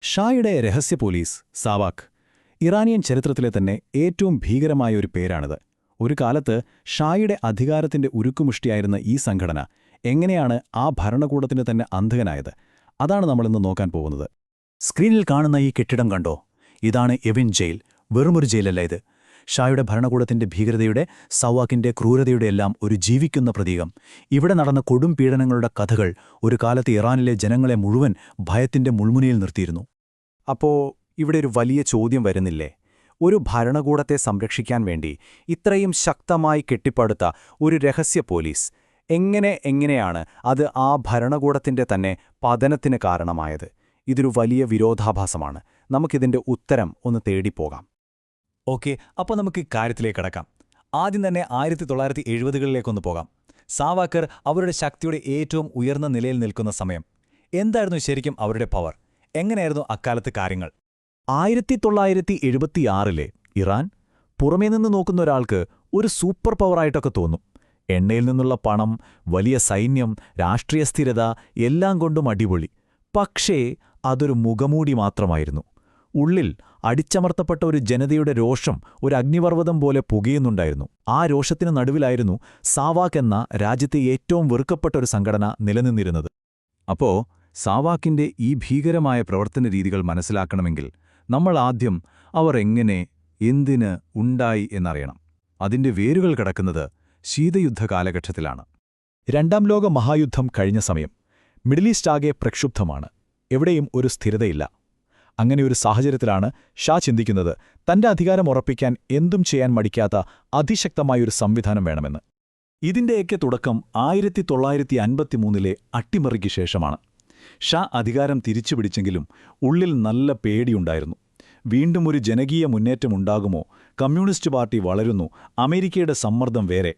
ഷായുടെ രഹസ്യ police സാവാക്ക് Iranian ചരിത്രത്തിലെ തന്നെ ഏറ്റവും ഭീകരമായ ഒരു പേരാണിത്. ഒരു കാലത്ത് ഷായുടെ അധികാരത്തിന്റെ ഉരുക്കുമുഷ്ടിയായിരുന്ന ഈ സംഘടന എങ്ങനെയാണ് ആ ഭരണകൂടത്തിന് തന്നെ അന്ധകനായത്? അതാണ് നമ്മളിന്ന് നോക്കാൻ പോകുന്നത്. സ്ക്രീനിൽ കാണുന്ന ഈ കെട്ടിടം കണ്ടോ? ഇതാണ് എവിൻ ജയിൽ. വെറുമൊരു ജയിലല്ല ഇത്. ഷായുടെ ഭരണകൂടത്തിന്റെ ഭീകരതയുടെ, സവാക്കിന്റെ ക്രൂരതയുടെയെല്ലാം ഒരു ജീവിക്കുന്ന പ്രതീകം. ഇവിടെ നടന്ന കൊടും പീഡനങ്ങളുടെ കഥകൾ ഒരു കാലത്ത് ഇറാനിലെ ജനങ്ങളെ മുഴുവൻ ഭയത്തിന്റെ മുൾമുനയിൽ നിർത്തിയിരുന്നു. അപ്പോ ഇവിടെ ഒരു വലിയ ചോദ്യം വരുന്നില്ലേ? ഒരു ഭരണകൂടത്തെ സംരക്ഷിക്കാൻ വേണ്ടി ഇത്രയും ശക്തമായി കെട്ടിപ്പടുത്ത ഒരു രഹസ്യ പോലീസ് എങ്ങനെയാണ് അത് ആ ഭരണകൂടത്തിന്റെ തന്നെ പതനത്തിന് കാരണമായത്? ഇതൊരു വലിയ വിരോധാഭാസമാണ്. നമുക്കിതിന്റെ ഉത്തരം ഒന്ന് തേടിപ്പോകാം. ഓക്കെ, അപ്പോൾ നമുക്ക് കാര്യത്തിലേക്ക് കടക്കാം. ആദ്യം തന്നെ 1970കളിലേക്കൊന്ന് പോകാം. സാവാക്കർ അവരുടെ ശക്തിയുടെ ഏറ്റവും ഉയർന്ന നിലയിൽ നിൽക്കുന്ന സമയം. എന്തായിരുന്നു ശരിക്കും അവരുടെ പവർ? എങ്ങനെയായിരുന്നു അക്കാലത്ത് കാര്യങ്ങൾ? 1976 ഇറാൻ പുറമേ നിന്ന് നോക്കുന്ന ഒരാൾക്ക് ഒരു സൂപ്പർ പവറായിട്ടൊക്കെ തോന്നും. എണ്ണയിൽ നിന്നുള്ള പണം, വലിയ സൈന്യം, രാഷ്ട്രീയ സ്ഥിരത എല്ലാം കൊണ്ടും അടിപൊളി. പക്ഷേ അതൊരു മുഖമൂടി മാത്രമായിരുന്നു. ഉള്ളിൽ അടിച്ചമർത്തപ്പെട്ട ഒരു ജനതയുടെ രോഷം ഒരു അഗ്നിപർവ്വതം പോലെ പുകയുന്നുണ്ടായിരുന്നു. ആ രോഷത്തിന് നടുവിലായിരുന്നു സാവാക്ക് എന്ന രാജ്യത്തെ ഏറ്റവും വെറുക്കപ്പെട്ട ഒരു സംഘടന നിലനിന്നിരുന്നത്. അപ്പോ സാവാക്കിന്റെ ഈ ഭീകരമായ പ്രവർത്തന രീതികൾ മനസ്സിലാക്കണമെങ്കിൽ നമ്മൾ ആദ്യം അവർ എങ്ങനെ, എന്തിന് ഉണ്ടായി എന്നറിയണം. അതിന്റെ വേരുകൾ കിടക്കുന്നത് ശീതയുദ്ധ കാലഘട്ടത്തിലാണ്. രണ്ടാം ലോക മഹായുദ്ധം കഴിഞ്ഞ സമയം. മിഡിൽ ഈസ്റ്റ് ആകെ പ്രക്ഷുബ്ധമാണ്. എവിടെയും ഒരു സ്ഥിരതയില്ല. അങ്ങനെ ഒരു സാഹചര്യത്തിലാണ് ഷാ ചിന്തിക്കുന്നത് തന്റെ അധികാരം ഉറപ്പിക്കാൻ എന്തും ചെയ്യാൻ മടിക്കാത്ത അതിശക്തമായൊരു സംവിധാനം വേണമെന്ന്. ഇതിന്റെയൊക്കെ തുടക്കം 1953 അട്ടിമറിക്ക് ശേഷമാണ്. ഷാ അധികാരം തിരിച്ചുപിടിച്ചെങ്കിലും ഉള്ളിൽ നല്ല പേടിയുണ്ടായിരുന്നു. വീണ്ടും ഒരു ജനകീയ മുന്നേറ്റമുണ്ടാകുമോ? കമ്മ്യൂണിസ്റ്റ് പാർട്ടി വളരുന്നു, അമേരിക്കയുടെ സമ്മർദ്ദം വേറെ.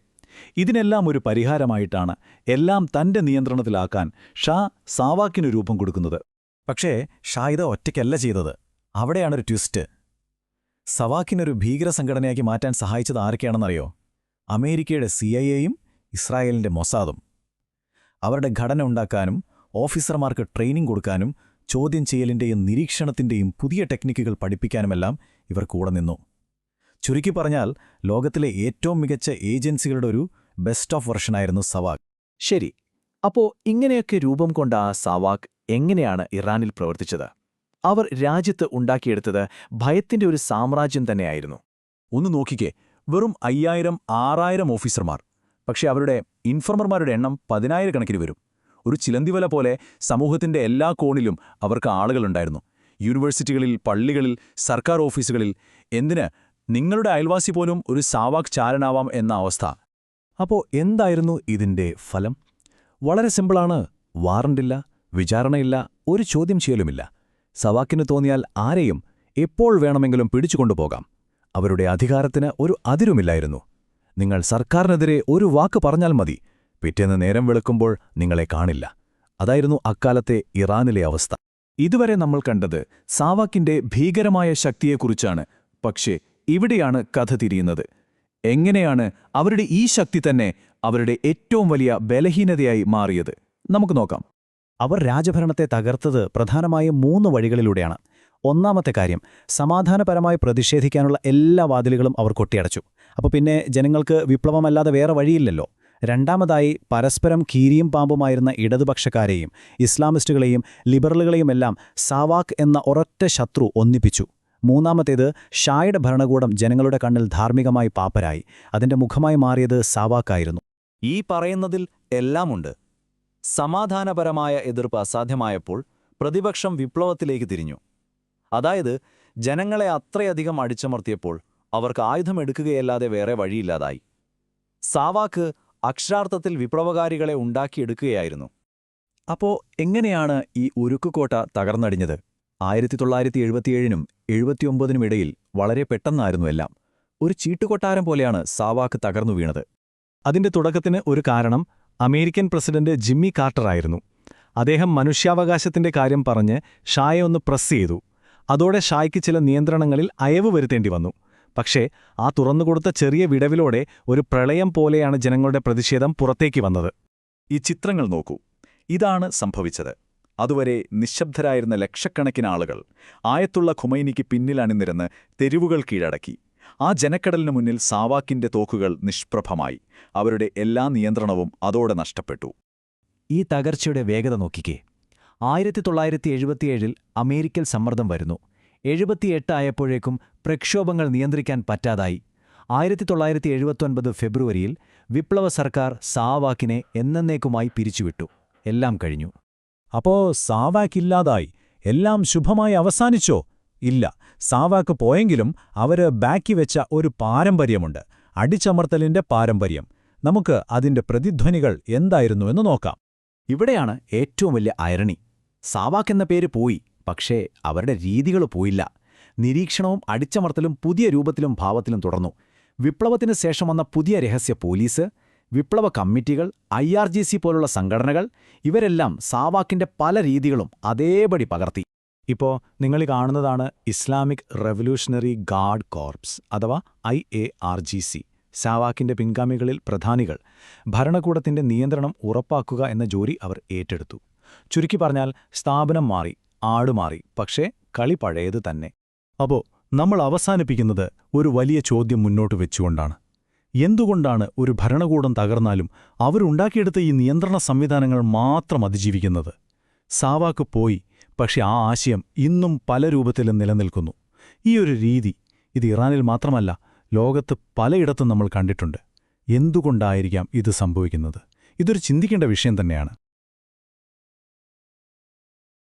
ഇതിനെല്ലാം ഒരു പരിഹാരമായിട്ടാണ് എല്ലാം തന്റെ നിയന്ത്രണത്തിലാക്കാൻ ഷാ സാവാക്കിനു രൂപം കൊടുക്കുന്നത്. പക്ഷേ ഷാ ഇത് ഒറ്റയ്ക്കല്ല ചെയ്തത്. അവിടെയാണൊരു ട്വിസ്റ്റ്. സവാക്കിനൊരു ഭീകര സംഘടനയാക്കി മാറ്റാൻ സഹായിച്ചത് ആരൊക്കെയാണെന്നറിയോ? അമേരിക്കയുടെ CIA-യും ഇസ്രായേലിന്റെ മൊസാദും. അവരുടെ ഘടന ഉണ്ടാക്കാനും ഓഫീസർമാർക്ക് ട്രെയിനിങ് കൊടുക്കാനും ചോദ്യം ചെയ്യലിന്റെയും നിരീക്ഷണത്തിന്റെയും പുതിയ ടെക്നിക്കുകൾ പഠിപ്പിക്കാനുമെല്ലാം ഇവർ കൂടെ നിന്നു. ചുരുക്കി പറഞ്ഞാൽ ലോകത്തിലെ ഏറ്റവും മികച്ച ഏജൻസികളുടെ ഒരു ബെസ്റ്റ് ഓഫ് വെർഷനായിരുന്നു സവാക്ക്. ശരി, അപ്പോ ഇങ്ങനെയൊക്കെ രൂപം കൊണ്ട ആ സവാക്ക് എങ്ങനെയാണ് ഇറാനിൽ പ്രവർത്തിച്ചത്? അവർ രാജ്യത്ത് ഉണ്ടാക്കിയെടുത്തത് ഭയത്തിന്റെ ഒരു സാമ്രാജ്യം തന്നെയായിരുന്നു. ഒന്ന് നോക്കിക്കേ, വെറും 5000-6000 ഓഫീസർമാർ. പക്ഷെ അവരുടെ ഇൻഫർമർമാരുടെ എണ്ണം 10,000 കണക്കിന് വരും. ഒരു ചിലന്തിവല പോലെ സമൂഹത്തിന്റെ എല്ലാ കോണിലും അവർക്ക് ആളുകളുണ്ടായിരുന്നു. യൂണിവേഴ്സിറ്റികളിൽ, പള്ളികളിൽ, സർക്കാർ ഓഫീസുകളിൽ. എന്തിന്, നിങ്ങളുടെ അയൽവാസി പോലും ഒരു സാവാക്ക് ചാരനാവാം എന്ന അവസ്ഥ. അപ്പോ എന്തായിരുന്നു ഇതിന്റെ ഫലം? വളരെ സിമ്പിളാണ്. വാറണ്ടില്ല, വിചാരണയില്ല, ഒരു ചോദ്യം ചെയ്യലുമില്ല. സവാക്കിന് തോന്നിയാൽ ആരെയും എപ്പോൾ വേണമെങ്കിലും പിടിച്ചുകൊണ്ടുപോകാം. അവരുടെ അധികാരത്തിന് ഒരു അതിരുമില്ലായിരുന്നു. നിങ്ങൾ സർക്കാരിനെതിരെ ഒരു വാക്ക് പറഞ്ഞാൽ മതി, പിറ്റേന്ന് നേരം വെളുക്കുമ്പോൾ നിങ്ങളെ കാണില്ല. അതായിരുന്നു അക്കാലത്തെ ഇറാനിലെ അവസ്ഥ. ഇതുവരെ നമ്മൾ കണ്ടത് സാവാക്കിന്റെ ഭീകരമായ ശക്തിയെക്കുറിച്ചാണ്. പക്ഷേ ഇവിടെയാണ് കഥ തിരിയുന്നത്. എങ്ങനെയാണ് അവരുടെ ഈ ശക്തി തന്നെ അവരുടെ ഏറ്റവും വലിയ ബലഹീനതയായി മാറിയത്? നമുക്ക് നോക്കാം. അവർ രാജഭരണത്തെ തകർത്തത് പ്രധാനമായും 3 വഴികളിലൂടെയാണ്. ഒന്നാമത്തെ കാര്യം, സമാധാനപരമായി പ്രതിഷേധിക്കാനുള്ള എല്ലാ വാതിലുകളും അവർ കൊട്ടിയടച്ചു. അപ്പോൾ പിന്നെ ജനങ്ങൾക്ക് വിപ്ലവമല്ലാതെ വേറെ വഴിയില്ലല്ലോ. രണ്ടാമതായി, പരസ്പരം കീരിയും പാമ്പുമായിരുന്ന ഇടതുപക്ഷക്കാരെയും ഇസ്ലാമിസ്റ്റുകളെയും ലിബറലുകളെയുമെല്ലാം സാവാക്ക് എന്ന ഒരൊറ്റ ശത്രു ഒന്നിപ്പിച്ചു. മൂന്നാമത്തേത്, ഷായുടെ ഭരണകൂടം ജനങ്ങളുടെ കണ്ണിൽ ധാർമ്മികമായി പാപ്പരായി. അതിന്റെ മുഖമായി മാറിയത് സാവാക്കായിരുന്നു. ഈ പറയുന്നതിൽ എല്ലാമുണ്ട്. സമാധാനപരമായ എതിർപ്പ് അസാധ്യമായപ്പോൾ പ്രതിപക്ഷം വിപ്ലവത്തിലേക്ക് തിരിഞ്ഞു. അതായത് ജനങ്ങളെ അത്രയധികം അടിച്ചമർത്തിയപ്പോൾ അവർക്ക് ആയുധമെടുക്കുകയല്ലാതെ വേറെ വഴിയില്ലാതായി. സാവാക്ക് അക്ഷരാർത്ഥത്തിൽ വിപ്ലവകാരികളെ ഉണ്ടാക്കിയെടുക്കുകയായിരുന്നു. അപ്പോ എങ്ങനെയാണ് ഈ ഉരുക്കുകോട്ട തകർന്നടിഞ്ഞത്? 1977-നും 1979-നും ഇടയിൽ വളരെ പെട്ടെന്നായിരുന്നു എല്ലാം. ഒരു ചീട്ടുകൊട്ടാരം പോലെയാണ് സാവാക്ക് തകർന്നു വീണത്. അതിന്റെ തുടക്കത്തിന് ഒരു കാരണം അമേരിക്കൻ പ്രസിഡന്റ് ജിമ്മി കാർട്ടർ ആയിരുന്നു. അദ്ദേഹം മനുഷ്യാവകാശത്തിന്റെ കാര്യം പറഞ്ഞ് ഷായെ ഒന്ന് പ്രസ് ചെയ്തു. അതോടെ ഷായ്ക്ക് ചില നിയന്ത്രണങ്ങളിൽ അയവ് വരുത്തേണ്ടി വന്നു. പക്ഷേ ആ തുറന്നുകൊടുത്ത ചെറിയ വിടവിലൂടെ ഒരു പ്രളയം പോലെയാണ് ജനങ്ങളുടെ പ്രതിഷേധം പുറത്തേക്ക് വന്നത്. ഈ ചിത്രങ്ങൾ നോക്കൂ. ഇതാണ് സംഭവിച്ചത്. അതുവരെ നിശബ്ദരായിരുന്ന ലക്ഷക്കണക്കിന് ആളുകൾ ആയത്തുള്ള ഖുമൈനിക്ക് പിന്നിൽ അണിനിരന്ന് തെരുവുകൾ കീഴടക്കി. ആ ജനക്കടലിനു മുന്നിൽ സാവാക്കിന്റെ തോക്കുകൾ നിഷ്പ്രഭമായി. അവരുടെ എല്ലാ നിയന്ത്രണവും അതോടെ നഷ്ടപ്പെട്ടു. ഈ തകർച്ചയുടെ വേഗത നോക്കിക്കേ. 1977 അമേരിക്കൻ സമ്മർദ്ദം വരുന്നു. 78 ആയപ്പോഴേക്കും പ്രക്ഷോഭങ്ങൾ നിയന്ത്രിക്കാൻ പറ്റാതായി. 1979 ഫെബ്രുവരിയിൽ വിപ്ലവ സർക്കാർ സാവാക്കിനെ എന്നേക്കുമായി പിരിച്ചുവിട്ടു. എല്ലാം കഴിഞ്ഞു. അപ്പോ സാവാക്കില്ലാതായി, എല്ലാം ശുഭമായി അവസാനിച്ചോ? ഇല്ല, സാവാക്ക് പോയെങ്കിലും അവര് ബാക്കി വെച്ച ഒരു പാരമ്പര്യമുണ്ട്, അടിച്ചമർത്തലിന്റെ പാരമ്പര്യം. നമുക്ക് അതിന്റെ പ്രതിധ്വനികൾ എന്തായിരുന്നുവെന്ന് നോക്കാം. ഇവിടെയാണ് ഏറ്റവും വലിയ ഐറണി. സാവാക്ക് എന്ന പേര് പോയി, പക്ഷേ അവരുടെ രീതികൾ പോയില്ല. നിരീക്ഷണവും അടിച്ചമർത്തലും പുതിയ രൂപത്തിലും ഭാവത്തിലും തുടർന്നു. വിപ്ലവത്തിന് ശേഷം വന്ന പുതിയ രഹസ്യ പോലീസ്, വിപ്ലവ കമ്മിറ്റികൾ, IRGC പോലുള്ള സംഘടനകൾ, ഇവരെല്ലാം സാവാക്കിന്റെ പല രീതികളും അതേപടി പകർത്തി. ഇപ്പോ നിങ്ങൾ കാണുന്നതാണ് ഇസ്ലാമിക് റെവല്യൂഷണറി ഗാർഡ് കോർപ്സ് അഥവാ IARGC. സാവാക്കിന്റെ പിൻഗാമികളിൽ പ്രധാനികൾ. ഭരണകൂടത്തിന്റെ നിയന്ത്രണം ഉറപ്പാക്കുക എന്ന ജോലി അവർ ഏറ്റെടുത്തു. ചുരുക്കി പറഞ്ഞാൽ സ്ഥാപനം മാറി, ആടുമാറി, പക്ഷേ കളി പഴയത് തന്നെ. അപ്പോ നമ്മൾ അവസാനിപ്പിക്കുന്നത് ഒരു വലിയ ചോദ്യം മുന്നോട്ട് വെച്ചുകൊണ്ടാണ്. എന്തുകൊണ്ടാണ് ഒരു ഭരണകൂടം തകർന്നാലും അവരുണ്ടാക്കിയെടുത്ത ഈ നിയന്ത്രണ സംവിധാനങ്ങൾ മാത്രം അതിജീവിക്കുന്നത്? സാവാക്ക് പോയി, പക്ഷെ ആ ആശയം ഇന്നും പല രൂപത്തിലും നിലനിൽക്കുന്നു. ഈ ഒരു രീതി ഇത് ഇറാനിൽ മാത്രമല്ല, ലോകത്ത് പലയിടത്തും നമ്മൾ കണ്ടിട്ടുണ്ട്. എന്തുകൊണ്ടായിരിക്കാം ഇത് സംഭവിക്കുന്നത്? ഇതൊരു ചിന്തിക്കേണ്ട വിഷയം തന്നെയാണ്.